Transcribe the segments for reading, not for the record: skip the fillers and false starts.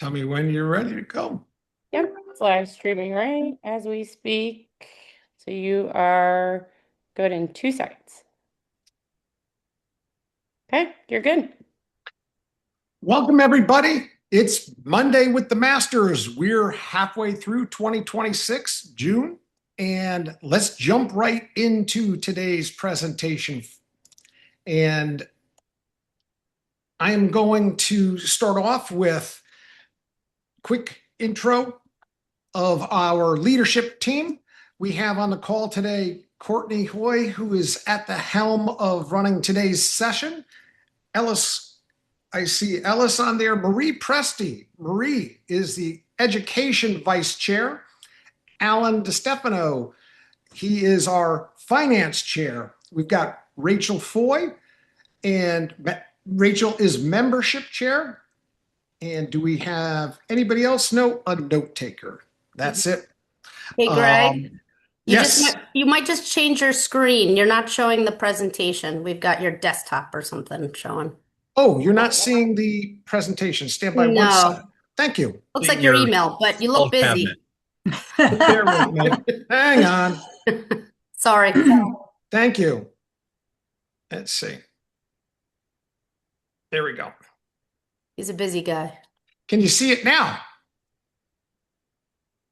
Tell me when you're ready to go. Yep, it's live streaming right as we speak. So you are good in 2 seconds. Okay, you're good. Welcome, everybody. It's Monday with the Masters. We're halfway through 2026, June, and let's jump right into today's presentation. And I am going to start off with a quick intro of our leadership team. We have on the call today Courtney Hoy, who is at the helm of running today's session. I see Ellis on there. Marie Presti. Marie is the Education Vice Chair. Alan DeStefano, he is our Finance Chair. We've got Rachel Foy, and Rachel is Membership Chair. And do we have anybody else? No, a note taker. That's it. Hey, Greg, Yes. you might just change your screen. You're not showing the presentation. We've got your desktop or something showing. Oh, you're not seeing the presentation. Stand by one No, second. Thank you. looks like your email, but you look busy. Bear with me. Hang on. Sorry. Thank you. Let's see. There we go. He's a busy guy. Can you see it now?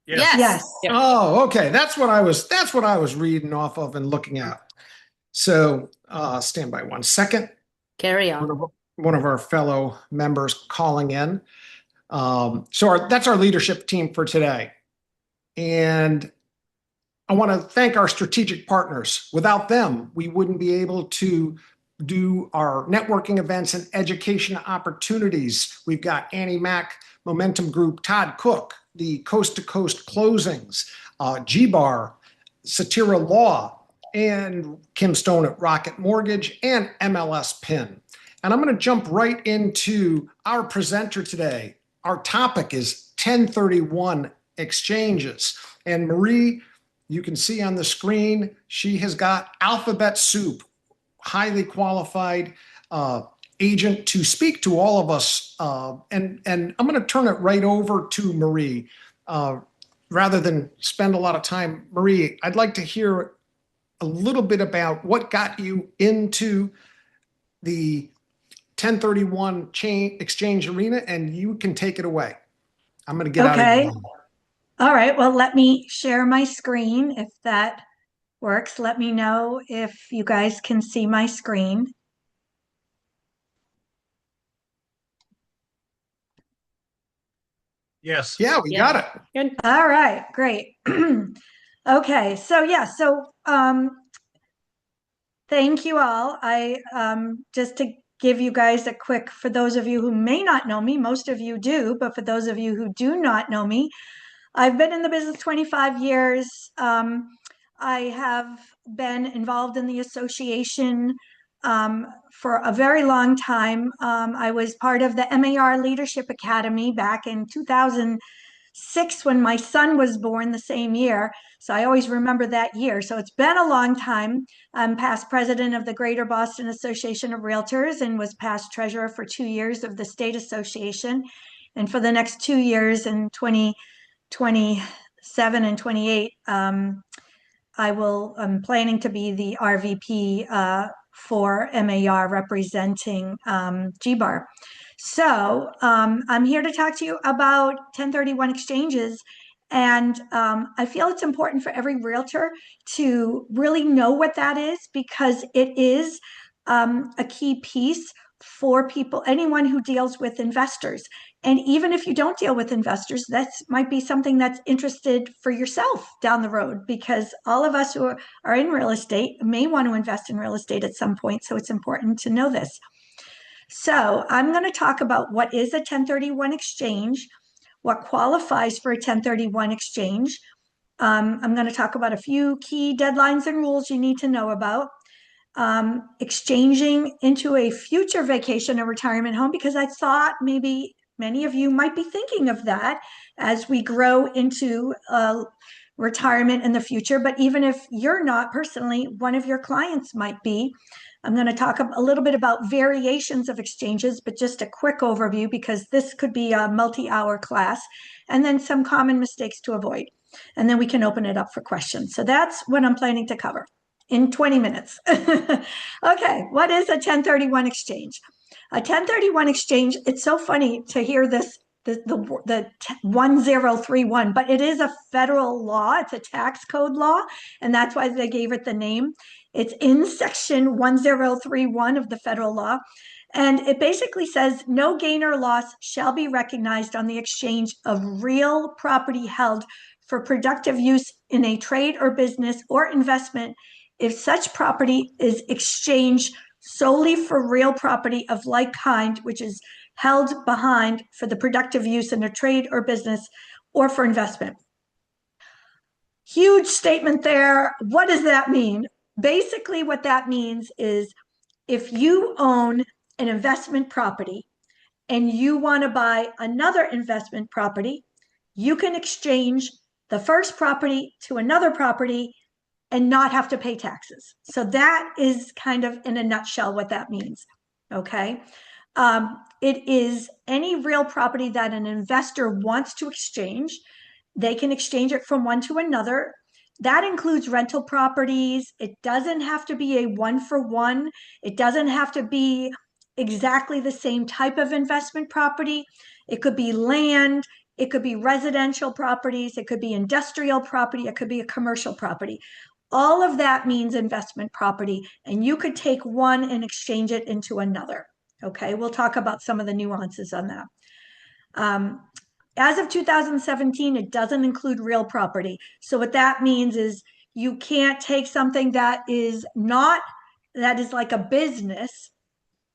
Yes. Oh, okay. That's what I was reading off of and looking at. So stand by one second. Carry on. One of our fellow members calling in. That's our leadership team for today. And I want to thank our strategic partners. Without them, we wouldn't be able to do our networking events and education opportunities. We've got Annie Mack, Momentum Group, Todd Cook, the Coast to Coast Closings, G-Bar, Satira Law, and Kim Stone at Rocket Mortgage, and MLS PIN. And I'm going to jump right into our presenter today. Our topic is 1031 exchanges. And Marie, you can see on the screen, she has got alphabet soup, highly qualified agent to speak to all of us. And I'm going to turn it right over to Marie. Rather than spend a lot of time, Marie, I'd like to hear a little bit about what got you into the 1031 exchange arena, and you can take it away. I'm going to get out of here. All right. Well, let me share my screen if that works. Let me know if you guys can see my screen. Yes. Yeah, we got it. Good. All right, great. Okay, thank you all. Just to give you guys a quick, for those of you who may not know me, most of you do, but for those of you who do not know me, I've been in the business 25 years. I have been involved in the association for a very long time. I was part of the MAR Leadership Academy back in 2006 when my son was born the same year. So I always remember that year. So it's been a long time. I'm past president of the Greater Boston Association of Realtors and was past treasurer for 2 years of the state association. And for the next 2 years in 2027 and 28, I'm planning to be the RVP for MAR representing GBAR. So I'm here to talk to you about 1031 exchanges. And I feel it's important for every realtor to really know what that is, because it is a key piece for people, anyone who deals with investors. And even if you don't deal with investors, that might be something that's interested for yourself down the road, because all of us who are in real estate may want to invest in real estate at some point. So it's important to know this. So I'm going to talk about what is a 1031 exchange, what qualifies for a 1031 exchange. I'm going to talk about a few key deadlines and rules you need to know about. Exchanging into a future vacation or retirement home, because I thought maybe many of you might be thinking of that as we grow into retirement in the future. But even if you're not personally, one of your clients might be. I'm going to talk a little bit about variations of exchanges, but just a quick overview because this could be a multi-hour class, and then some common mistakes to avoid. And then we can open it up for questions. So that's what I'm planning to cover in 20 minutes. Okay, what is a 1031 exchange? A 1031 exchange, it's so funny to hear this, the 1031, but it is a federal law. It's a tax code law, and that's why they gave it the name. It's in section 1031 of the federal law. And it basically says no gain or loss shall be recognized on the exchange of real property held for productive use in a trade or business or investment if such property is exchanged solely for real property of like kind, which is held behind for the productive use in a trade or business or for investment. Huge statement there. What does that mean? Basically, what that means is if you own an investment property and you want to buy another investment property, you can exchange the first property to another property and not have to pay taxes. So that is kind of in a nutshell what that means. Okay. It is any real property that an investor wants to exchange. They can exchange it from one to another. That includes rental properties. It doesn't have to be a one-for-one. It doesn't have to be exactly the same type of investment property. It could be land. It could be residential properties. It could be industrial property. It could be a commercial property. All of that means investment property, and you could take one and exchange it into another. Okay, we'll talk about some of the nuances on that. As of 2017, it doesn't include real property. So what that means is you can't take something that is like a business,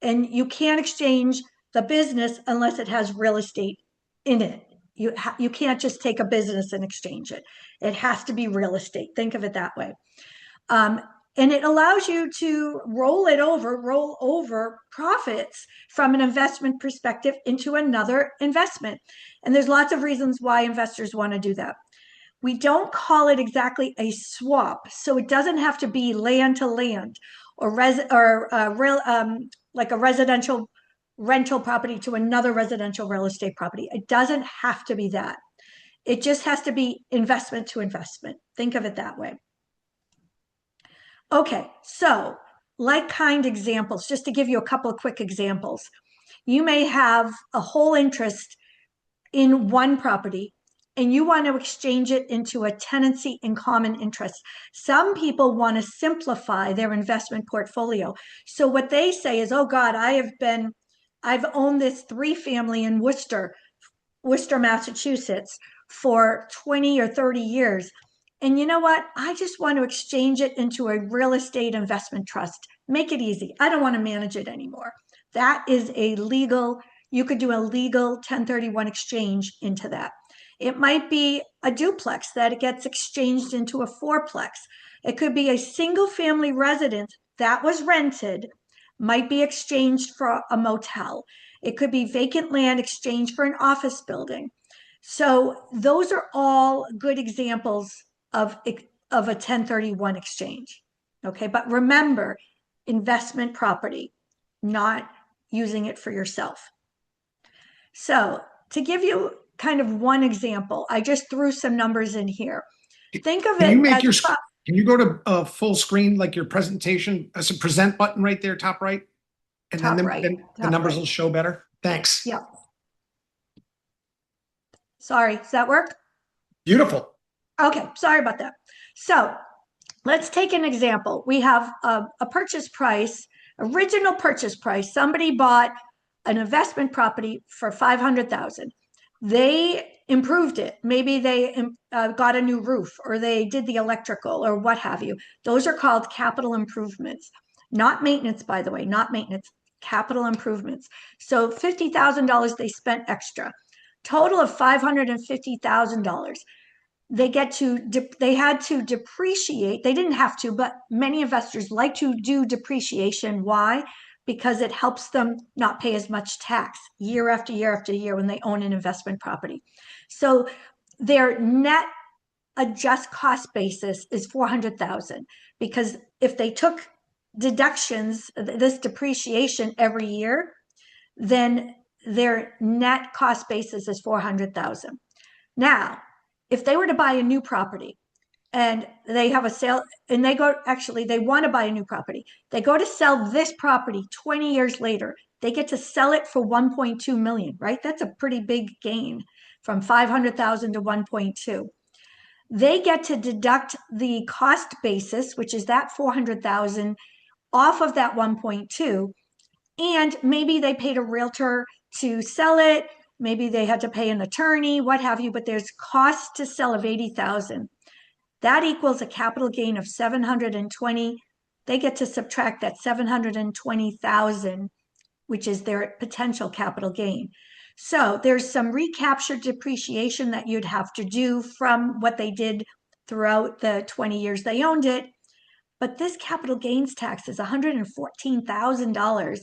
and you can't exchange the business unless it has real estate in it. You can't just take a business and exchange it. It has to be real estate. Think of it that way. And it allows you to roll over profits from an investment perspective into another investment. And there's lots of reasons why investors want to do that. We don't call it exactly a swap, so it doesn't have to be land to land or like a residential rental property to another residential real estate property. It doesn't have to be that. It just has to be investment to investment. Think of it that way. Okay, so like kind examples, just to give you a couple of quick examples. You may have a whole interest in one property and you want to exchange it into a tenancy in common interest. Some people want to simplify their investment portfolio. So what they say is, oh God, I've owned this 3-family in Worcester, Massachusetts for 20 or 30 years. And you know what? I just want to exchange it into a real estate investment trust. Make it easy. I don't want to manage it anymore. That is you could do a legal 1031 exchange into that. It might be a duplex that it gets exchanged into a 4-plex. It could be a single family residence that was rented, might be exchanged for a motel. It could be vacant land exchanged for an office building. So those are all good examples of a 1031 exchange. Okay, but remember, investment property, not using it for yourself. So to give you kind of one example, I just threw some numbers in here. Think of it as can you go to full screen, like your presentation? There's a present button right there, top right. And then the numbers will show better. Thanks. Yeah. Sorry, does that work? Beautiful. Okay, sorry about that. So let's take an example. We have a purchase price, original purchase price. Somebody bought an investment property for $500,000. They improved it. Maybe they got a new roof, or they did the electrical, or what have you. Those are called capital improvements. Not maintenance, by the way, not maintenance, capital improvements. So $50,000 they spent extra. Total of $550,000. They had to depreciate. They didn't have to, but many investors like to do depreciation. Why? Because it helps them not pay as much tax year after year after year when they own an investment property. So their net a just cost basis is 400,000, because if they took deductions, this depreciation every year, then their net cost basis is 400,000. Now, if they were to buy a new property and they have a sale and they want to buy a new property, they go to sell this property 20 years later, they get to sell it for 1.2 million, right? That's a pretty big gain from 500,000 to 1.2. They get to deduct the cost basis, which is that 400,000 off of that 1.2. And maybe they paid a realtor to sell it. Maybe they had to pay an attorney, what have you, but there's cost to sell of 80,000. That equals a capital gain of 720. They get to subtract that 720,000, which is their potential capital gain. So there's some recaptured depreciation that you'd have to do from what they did throughout the 20 years they owned it. But this capital gains tax is $114,000.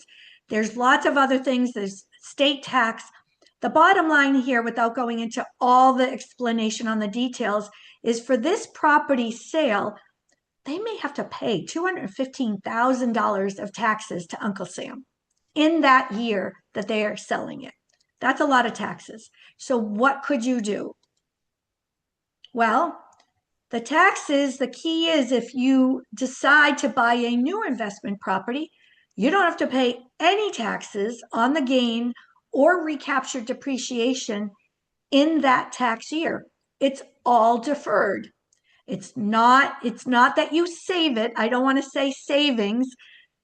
There's lots of other things. There's state tax. The bottom line here, without going into all the explanation on the details, is for this property sale, they may have to pay $215,000 of taxes to Uncle Sam in that year that they are selling it. That's a lot of taxes. So what could you do? Well, the taxes, the key is if you decide to buy a new investment property, you don't have to pay any taxes on the gain or recaptured depreciation in that tax year. It's all deferred. It's not that you save it. I don't want to say savings.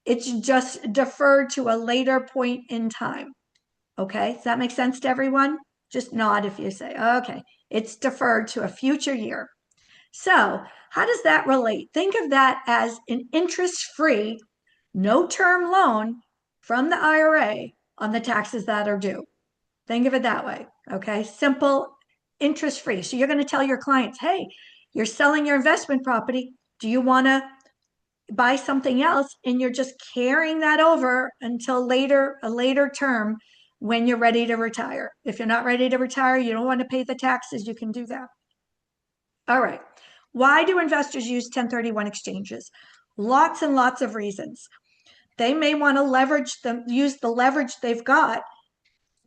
It's just deferred to a later point in time. Okay, does that make sense to everyone? Just nod if you say, okay, it's deferred to a future year. So how does that relate? Think of that as an interest-free, no-term loan from the IRA on the taxes that are due. Think of it that way, okay? Simple, interest-free. So you're going to tell your clients, hey, you're selling your investment property. Do you want to buy something else? And you're just carrying that over until a later term when you're ready to retire. If you're not ready to retire, you don't want to pay the taxes, you can do that. All right. Why do investors use 1031 exchanges? Lots and lots of reasons. They may want to use the leverage they've got,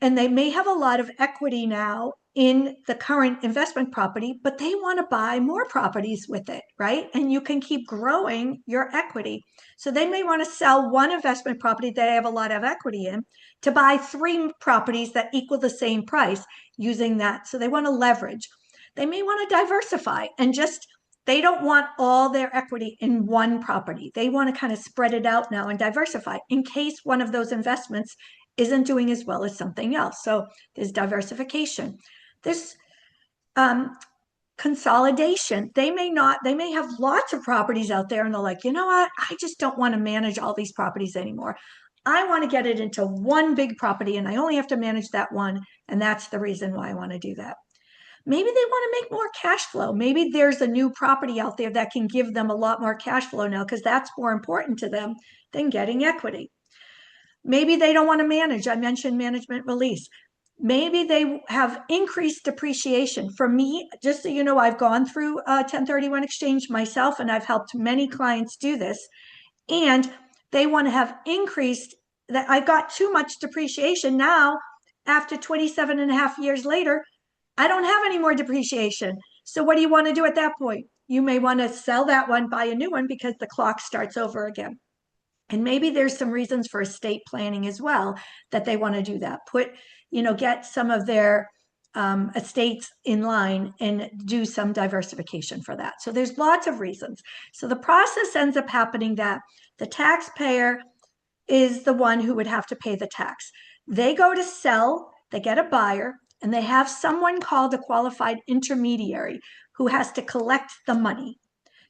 and they may have a lot of equity now in the current investment property, but they want to buy more properties with it, right? And you can keep growing your equity. So they may want to sell one investment property that they have a lot of equity in to buy 3 properties that equal the same price using that. So they want to leverage. They may want to diversify and they don't want all their equity in one property. They want to kind of spread it out now and diversify in case one of those investments isn't doing as well as something else. So there's diversification. There's consolidation. They may have lots of properties out there and they're like, you know what? I just don't want to manage all these properties anymore. I want to get it into one big property and I only have to manage that one. And that's the reason why I want to do that. Maybe they want to make more cash flow. Maybe there's a new property out there that can give them a lot more cash flow now because that's more important to them than getting equity. Maybe they don't want to manage. I mentioned management release. Maybe they have increased depreciation. For me, just so you know, I've gone through a 1031 exchange myself and I've helped many clients do this. And they want to have increased that. I've got too much depreciation now after 27 and a half years later. I don't have any more depreciation. So what do you want to do at that point? You may want to sell that one, buy a new one because the clock starts over again. And maybe there's some reasons for estate planning as well that they want to do that. Get some of their estates in line and do some diversification for that. So there's lots of reasons. So the process ends up happening that the taxpayer is the one who would have to pay the tax. They go to sell, they get a buyer, and they have someone called a qualified intermediary who has to collect the money.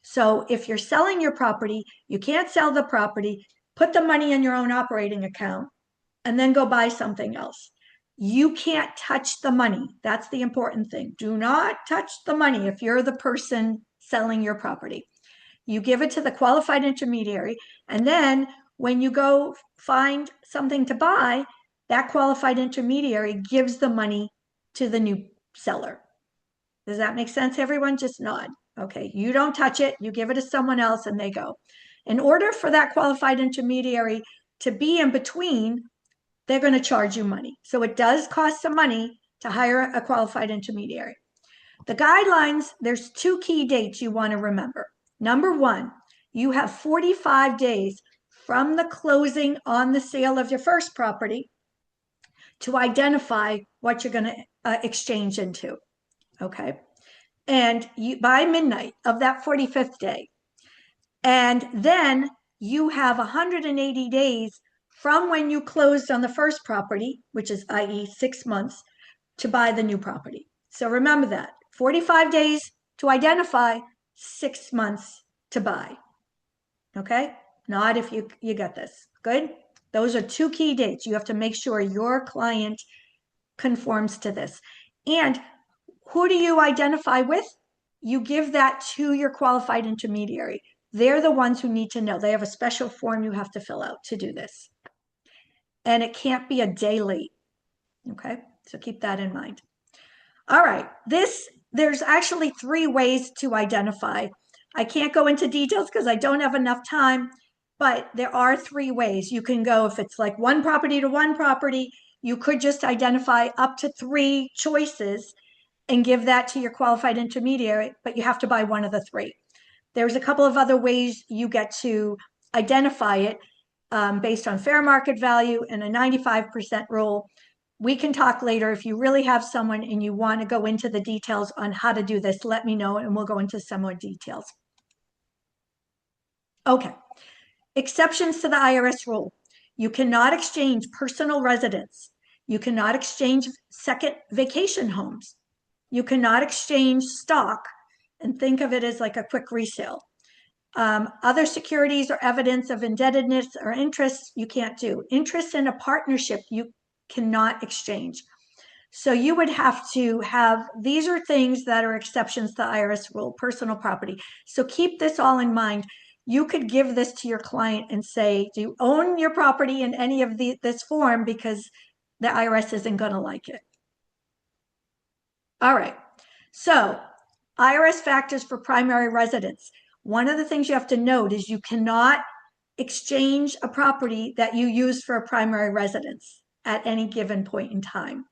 So if you're selling your property, you can't sell the property, put the money in your own operating account, and then go buy something else. You can't touch the money. That's the important thing. Do not touch the money if you're the person selling your property. You give it to the qualified intermediary, and then when you go find something to buy, that qualified intermediary gives the money to the new seller. Does that make sense, everyone? Just nod. Okay, you don't touch it, you give it to someone else and they go. In order for that qualified intermediary to be in between, they're going to charge you money. So it does cost some money to hire a qualified intermediary. The guidelines, there's 2 key dates you want to remember. Number 1, you have 45 days from the closing on the sale of your first property to identify what you're going to exchange into. Okay. And you, by midnight of that 45th day. And then you have 180 days from when you closed on the first property, which is i.e. 6 months, to buy the new property. So remember that 45 days to identify, 6 months to buy. Okay. Nod if you got this. Good. Those are 2 key dates. You have to make sure your client conforms to this. And who do you identify with? You give that to your qualified intermediary. They're the ones who need to know. They have a special form you have to fill out to do this. And it can't be a day late. Okay, so keep that in mind. All right, there's actually 3 ways to identify. I can't go into details because I don't have enough time, but there are 3 ways. You can go, if it's like one property to one property, you could just identify up to 3 choices and give that to your qualified intermediary, but you have to buy one of the 3. There's a couple of other ways you get to identify it based on fair market value and a 95% rule. We can talk later. If you really have someone and you want to go into the details on how to do this, let me know and we'll go into some more details. Okay, exceptions to the IRS rule. You cannot exchange personal residence. You cannot exchange second vacation homes. You cannot exchange stock and think of it as like a quick resale. Other securities or evidence of indebtedness or interest, you can't do. Interest in a partnership, you cannot exchange. So you would have to have, these are things that are exceptions to the IRS rule, personal property. So keep this all in mind. You could give this to your client and say, do you own your property in any of this form, because the IRS isn't going to like it. All right, so IRS factors for primary residence. One of the things you have to note is you cannot exchange a property that you use for a primary residence at any given point in time,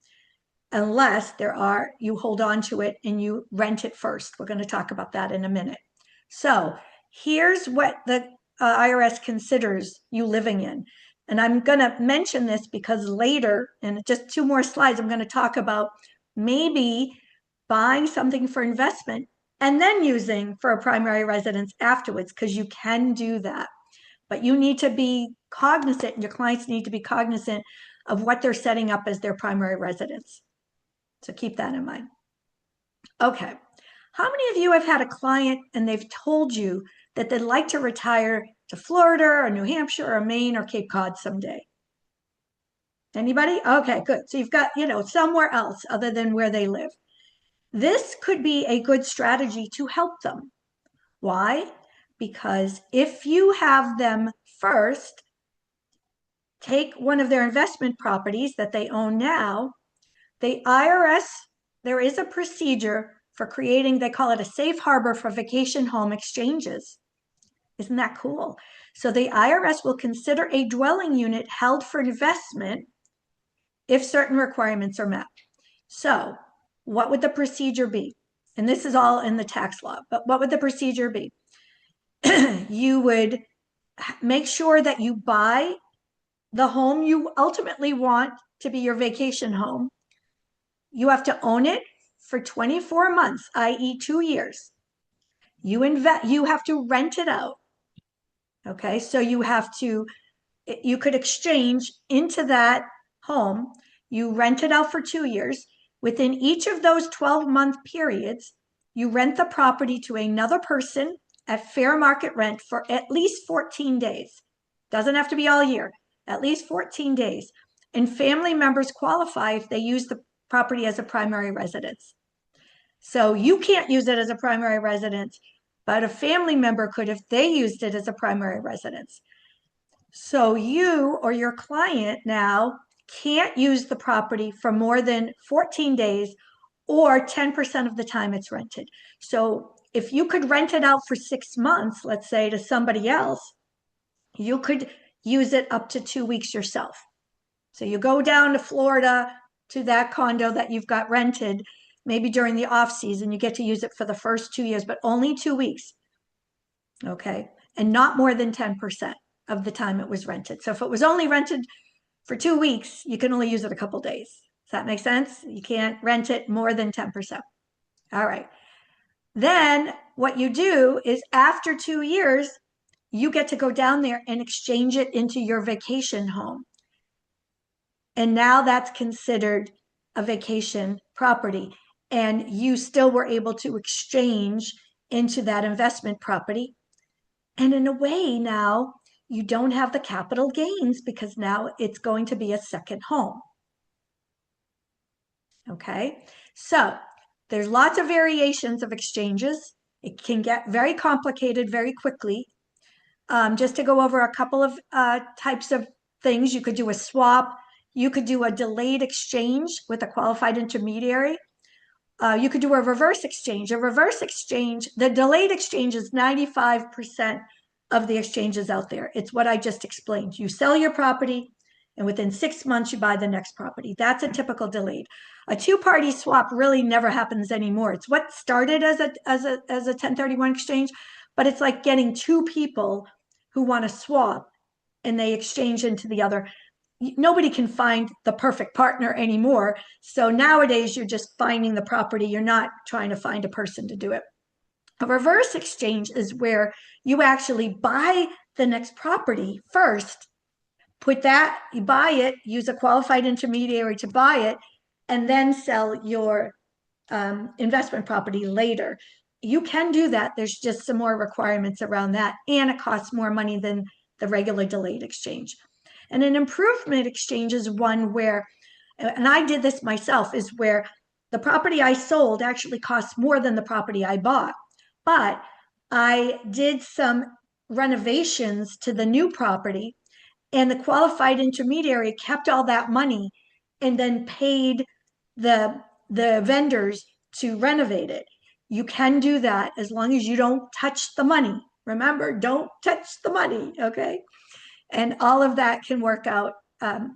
unless you hold on to it and you rent it first. We're going to talk about that in a minute. So here's what the IRS considers you living in. And I'm going to mention this because later, in just 2 more slides, I'm going to talk about maybe buying something for investment and then using for a primary residence afterwards, because you can do that. But you need to be cognizant, and your clients need to be cognizant of what they're setting up as their primary residence. So keep that in mind. Okay. How many of you have had a client and they've told you that they'd like to retire to Florida or New Hampshire or Maine or Cape Cod someday? Anybody? Okay, good. So you've got, somewhere else other than where they live. This could be a good strategy to help them. Why? Because if you have them first take one of their investment properties that they own now, the IRS, there is a procedure for creating, they call it a safe harbor for vacation home exchanges. Isn't that cool? So the IRS will consider a dwelling unit held for investment if certain requirements are met. So what would the procedure be? And this is all in the tax law, but what would the procedure be? You would make sure that you buy the home you ultimately want to be your vacation home. You have to own it for 24 months, i.e. 2 years. You have to rent it out. Okay, so you could exchange into that home. You rent it out for 2 years. Within each of those 12-month periods, you rent the property to another person at fair market rent for at least 14 days. Doesn't have to be all year, at least 14 days. And family members qualify if they use the property as a primary residence. So you can't use it as a primary residence, but a family member could if they used it as a primary residence. So you or your client now can't use the property for more than 14 days or 10% of the time it's rented. So if you could rent it out for 6 months, let's say to somebody else, you could use it up to 2 weeks yourself. So you go down to Florida to that condo that you've got rented, maybe during the off season, you get to use it for the first 2 years, but only 2 weeks. Okay. And not more than 10% of the time it was rented. So if it was only rented for 2 weeks, you can only use it a couple days. Does that make sense? You can't rent it more than 10%. All right. Then what you do is after 2 years, you get to go down there and exchange it into your vacation home. And now that's considered a vacation property. And you still were able to exchange into that investment property. And in a way, now you don't have the capital gains because now it's going to be a second home. Okay, so there's lots of variations of exchanges. It can get very complicated very quickly. Just to go over a couple of types of things, you could do a swap. You could do a delayed exchange with a qualified intermediary. You could do a reverse exchange. A reverse exchange, the delayed exchange is 95% of the exchanges out there. It's what I just explained. You sell your property, and within 6 months, you buy the next property. That's a typical delayed. A two-party swap really never happens anymore. It's what started as a 1031 exchange, but it's like getting two people who want to swap and they exchange into the other. Nobody can find the perfect partner anymore. So nowadays you're just finding the property. You're not trying to find a person to do it. A reverse exchange is where you actually buy the next property first, you buy it, use a qualified intermediary to buy it, and then sell your investment property later. You can do that. There's just some more requirements around that, and it costs more money than the regular delayed exchange. And an improvement exchange is one where, and I did this myself, is where the property I sold actually costs more than the property I bought. But I did some renovations to the new property, and the qualified intermediary kept all that money and then paid the vendors to renovate it. You can do that as long as you don't touch the money. Remember, don't touch the money, okay? And all of that can work out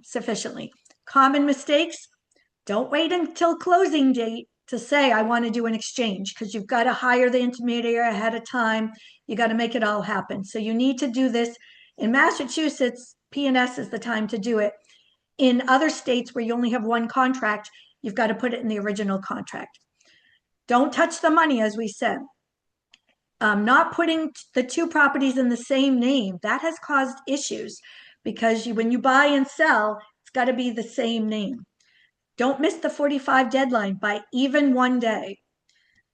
sufficiently. Common mistakes, don't wait until closing date to say, I want to do an exchange, because you've got to hire the intermediary ahead of time. You got to make it all happen. So you need to do this. In Massachusetts, P&S is the time to do it. In other states where you only have one contract, you've got to put it in the original contract. Don't touch the money, as we said. Not putting the two properties in the same name, that has caused issues because when you buy and sell, it's got to be the same name. Don't miss the 45 deadline by even 1 day.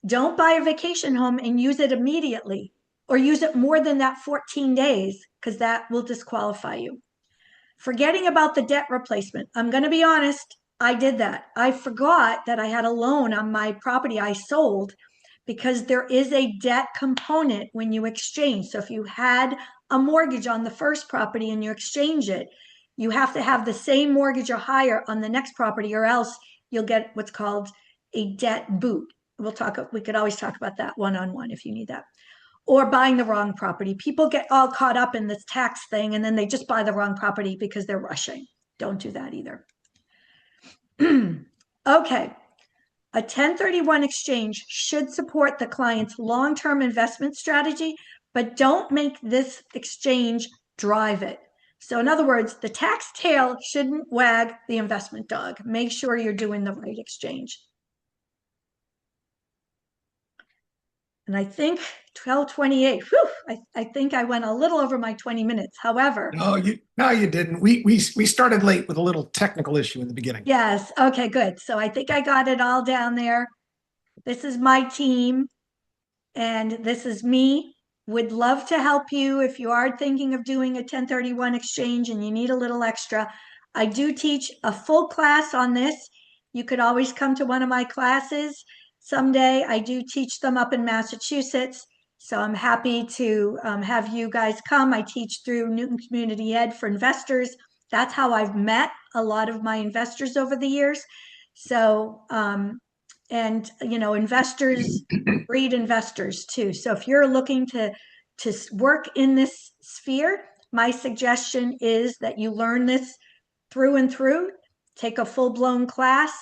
Don't buy a vacation home and use it immediately or use it more than that 14 days because that will disqualify you. Forgetting about the debt replacement. I'm going to be honest, I did that. I forgot that I had a loan on my property I sold because there is a debt component when you exchange. So if you had a mortgage on the first property and you exchange it, you have to have the same mortgage or higher on the next property, or else you'll get what's called a debt boot. We could always talk about that one-on-one if you need that. Or buying the wrong property. People get all caught up in this tax thing and then they just buy the wrong property because they're rushing. Don't do that either. Okay. A 1031 exchange should support the client's long-term investment strategy, but don't make this exchange drive it. So in other words, the tax tail shouldn't wag the investment dog. Make sure you're doing the right exchange. And I think 12:28, I think I went a little over my 20 minutes. However. No, you didn't. We started late with a little technical issue in the beginning. Yes. Okay, good. So I think I got it all down there. This is my team and this is me. Would love to help you if you are thinking of doing a 1031 exchange and you need a little extra. I do teach a full class on this. You could always come to one of my classes someday. I do teach them up in Massachusetts, so I'm happy to have you guys come. I teach through Newton Community Ed for investors. That's how I've met a lot of my investors over the years. So And, investors breed investors too. So if you're looking to work in this sphere, my suggestion is that you learn this through and through, take a full-blown class,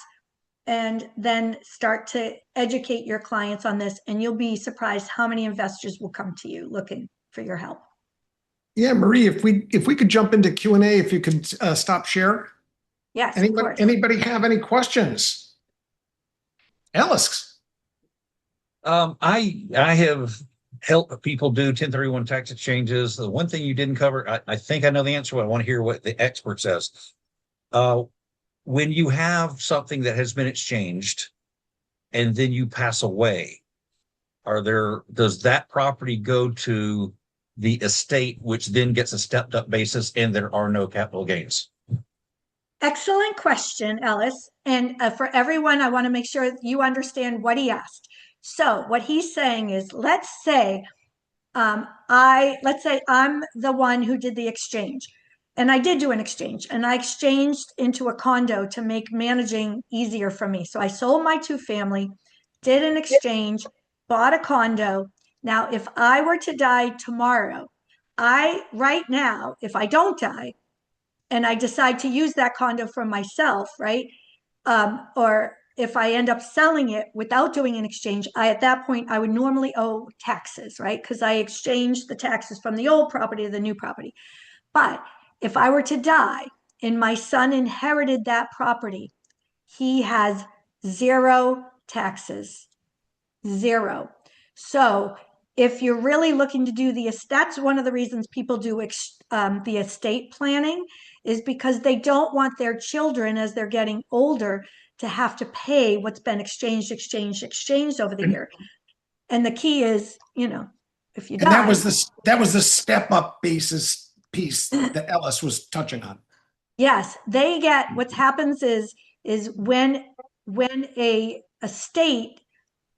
and then start to educate your clients on this. And you'll be surprised how many investors will come to you looking for your help. Yeah, Marie, if we could jump into Q&A, if you could stop share. Yes, of course. Anybody have any questions? Ellis. I have helped people do 1031 tax exchanges. The one thing you didn't cover, I think I know the answer, but I want to hear what the expert says. When you have something that has been exchanged and then you pass away, does that property go to the estate, which then gets a stepped up basis and there are no capital gains? Excellent question, Ellis. And for everyone, I want to make sure you understand what he asked. So what he's saying is, let's say I'm the one who did the exchange, and I did do an exchange, and I exchanged into a condo to make managing easier for me. So I sold my 2-family, did an exchange, bought a condo. Now, if I were to die tomorrow, right now, if I don't die, and I decide to use that condo for myself, right? Or if I end up selling it without doing an exchange, at that point, I would normally owe taxes, right? Because I exchanged the taxes from the old property to the new property. But if I were to die and my son inherited that property, he has 0 taxes, 0. So if you're really looking to do that's one of the reasons people do the estate planning, is because they don't want their children, as they're getting older, to have to pay what's been exchanged over the year. And the key is, if you die. And that was the step up basis piece that Ellis was touching on. Yes, what happens is when a estate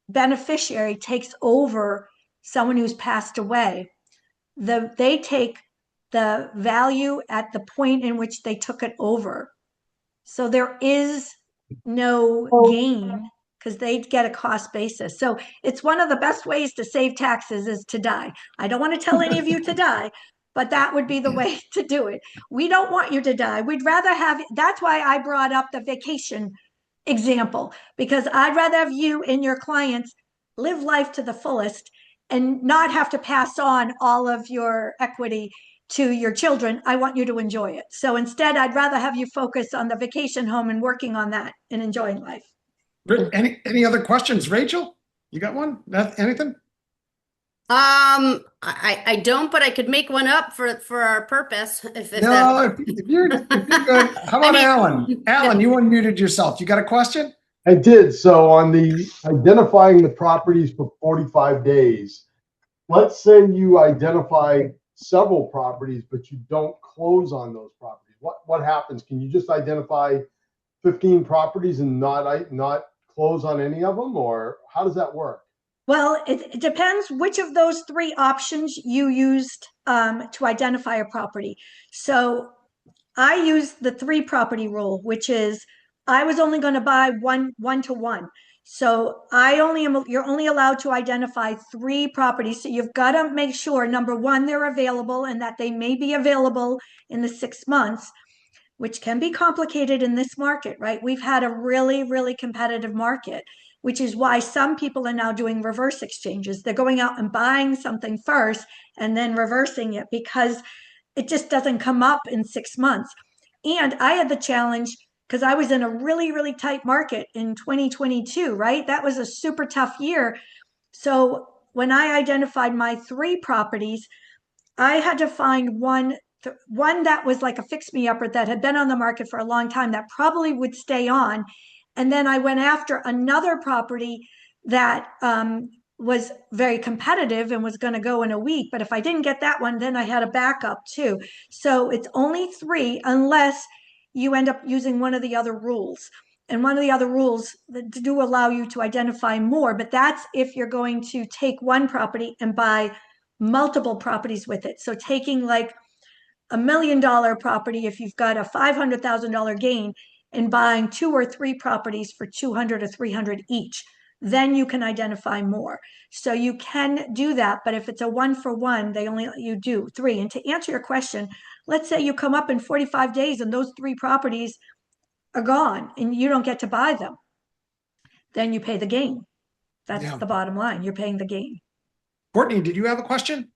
beneficiary takes over someone who's passed away, they take the value at the point in which they took it over. So there is no gain because they get a cost basis. So it's one of the best ways to save taxes is to die. I don't want to tell any of you to die, but that would be the way to do it. We don't want you to die. We'd rather that's why I brought up the vacation example, because I'd rather have you and your clients live life to the fullest and not have to pass on all of your equity to your children. I want you to enjoy it. So instead, I'd rather have you focus on the vacation home and working on that and enjoying life. Any other questions? Rachel, you got one? Anything? I don't, but I could make one up for our purpose. If you're good. How about Alan? Alan, you unmuted yourself. You got a question? I did. So on the identifying the properties for 45 days, let's say you identify several properties, but you don't close on those properties. What happens? Can you just identify 15 properties and not close on any of them, or how does that work? Well, it depends which of those 3 options you used to identify a property. So I used the 3 property rule, which is I was only going to buy one to one. So you're only allowed to identify 3 properties. So you've got to make sure, number one, they're available and that they may be available in the 6 months, which can be complicated in this market, right? We've had a really, really competitive market, which is why some people are now doing reverse exchanges. They're going out and buying something first and then reversing it because it just doesn't come up in 6 months. And I had the challenge because I was in a really, really tight market in 2022, right? That was a super tough year. So when I identified my 3 properties, I had to find one that was like a fix-me-upper that had been on the market for a long time that probably would stay on. And then I went after another property that was very competitive and was going to go in a week. But if I didn't get that one, then I had a backup too. So it's only 3 unless you end up using one of the other rules. And one of the other rules do allow you to identify more, but that's if you're going to take one property and buy multiple properties with it. So taking like $1 million property, if you've got a $500,000 gain, in buying 2 or 3 properties for 200 or 300 each. Then you can identify more. So you can do that, but if it's a 1-for-1, they only let you do 3. And to answer your question, let's say you come up in 45 days and those 3 properties are gone and you don't get to buy them. Then you pay the gain. That's Yeah. the bottom line. You're paying the gain. Courtney, did you have a question?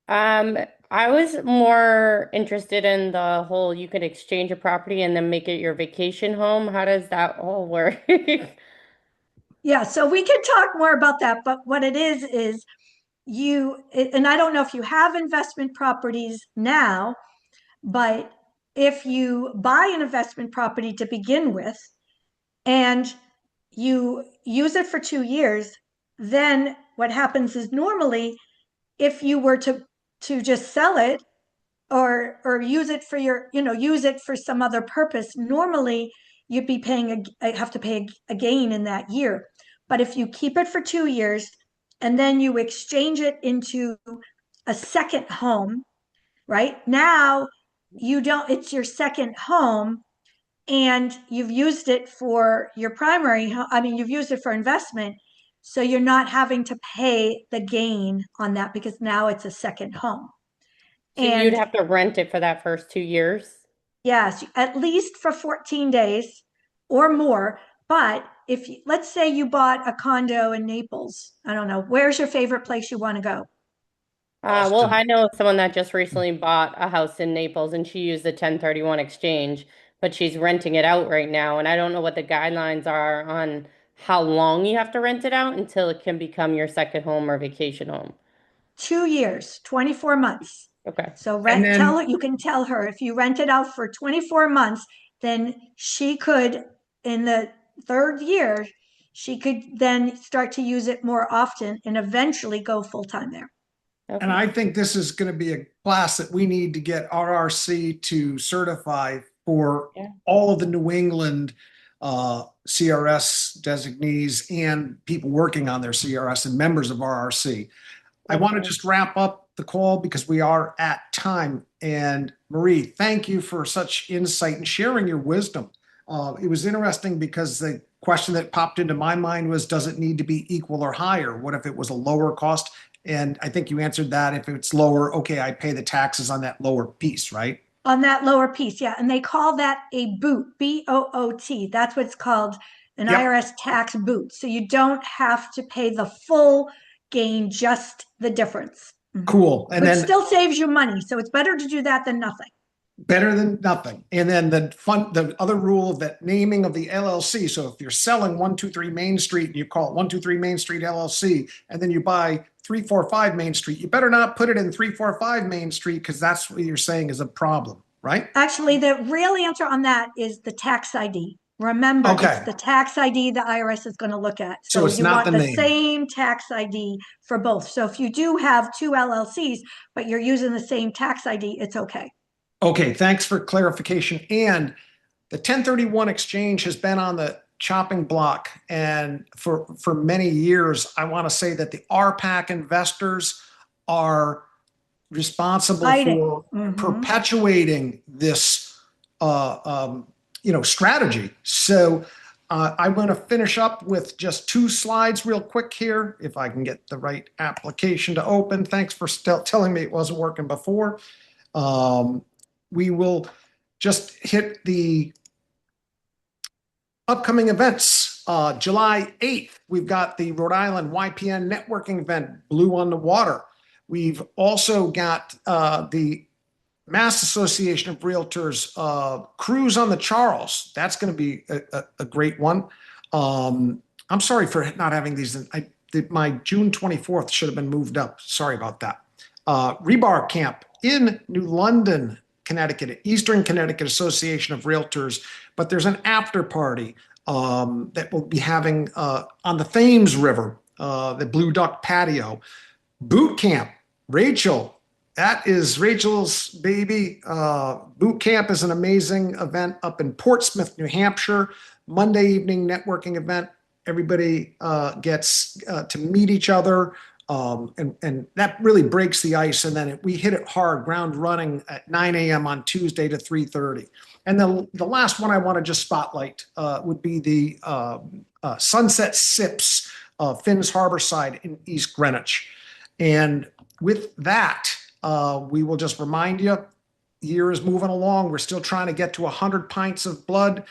I was more interested in the whole you could exchange a property and then make it your vacation home. How does that all work? Yeah, so we can talk more about that, but what it is and I don't know if you have investment properties now, but if you buy an investment property to begin with and you use it for 2 years, then what happens is normally if you were to just sell it or use it for use it for some other purpose, normally you'd be have to pay a gain in that year. But if you keep it for 2 years and then you exchange it into a second home, right? Now it's your second home and you've used it for your you've used it for investment. So you're not having to pay the gain on that because now it's a second home. So you'd And have to rent it for that first 2 years? yes, at least for 14 days or more. But let's say you bought a condo in Naples, I don't know, where's your favorite place you want to go? Well, Austin. I know someone that just recently bought a house in Naples and she used the 1031 exchange, but she's renting it out right now. And I don't know what the guidelines are on how long you have to rent it out until it can become your second home or vacation home. 2 years, 24 months. Okay. So And then you can tell her if you rent it out for 24 months, then she could, in the 3rd year, she could then start to use it more often and eventually go full time there. And Okay. I think this is going to be a class that we need to get RRC to certify for Yeah. all of the New England CRS designees and people working on their CRS and members of RRC. I want to Okay. just wrap up the call because we are at time. And Marie, thank you for such insight and sharing your wisdom. It was interesting because the question that popped into my mind was, does it need to be equal or higher? What if it was a lower cost? And I think you answered that. If it's lower, okay, I pay the taxes on that lower piece, right? On that lower piece, yeah. And they call that a boot, BOOT. That's what it's called, an Yep. IRS tax boot. So you don't have to pay the full gain, just the difference. Cool. And Which then still saves you money. So it's better to do that than nothing. better than nothing. And then the other rule of that naming of the LLC. So if you're selling 123 Main Street and you call it 123 Main Street LLC, and then you buy 345 Main Street, you better not put it in 345 Main Street because that's what you're saying is a problem, right? Actually, the real answer on that is the tax ID. Remember, Okay. it's the tax ID the IRS is going to look at. So So it's you not want the the name. same tax ID for both. So if you do have 2 LLCs, but you're using the same tax ID, it's okay. Okay, thanks for clarification. And the 1031 exchange has been on the chopping block, and for many years, I want to say that the RPAC investors are responsible Fighting. for Mhm. perpetuating this strategy. So I'm going to finish up with just 2 slides real quick here, if I can get the right application to open. Thanks for still telling me it wasn't working before. We will just hit the upcoming events. July 8th, we've got the Rhode Island YPN networking event, Blue on the Water. We've also got the Mass Association of Realtors Cruise on the Charles. That's going to be a great one. I'm sorry for not having these. My June 24th should have been moved up. Sorry about that. Rebar Camp in New London, Connecticut, Eastern Connecticut Association of Realtors. But there's an after party that we'll be having on the Thames River, the Blue Duck Patio. Boot Camp, Rachel. That is Rachel's baby. Boot Camp is an amazing event up in Portsmouth, New Hampshire. Monday evening networking event. Everybody gets to meet each other. And that really breaks the ice. And then we hit it hard, ground running at 9 a.m. on Tuesday to 3:30. And the last one I want to just spotlight would be the Sunset Sips Finns Harborside in East Greenwich. And with that, we will just remind you, the year is moving along. We're still trying to get to 100 pints of blood.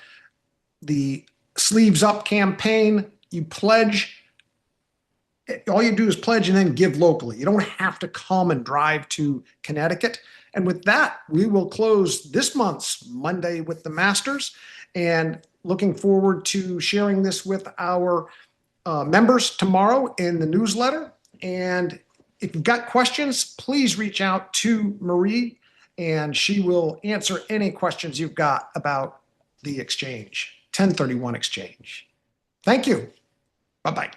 The Sleeves Up campaign, you pledge. All you do is pledge and then give locally. You don't have to come and drive to Connecticut. And with that, we will close this month's Monday with the Masters, and looking forward to sharing this with our members tomorrow in the newsletter. And if you've got questions, please reach out to Marie, and she will answer any questions you've got about the exchange, 1031 exchange. Thank you. Bye-bye.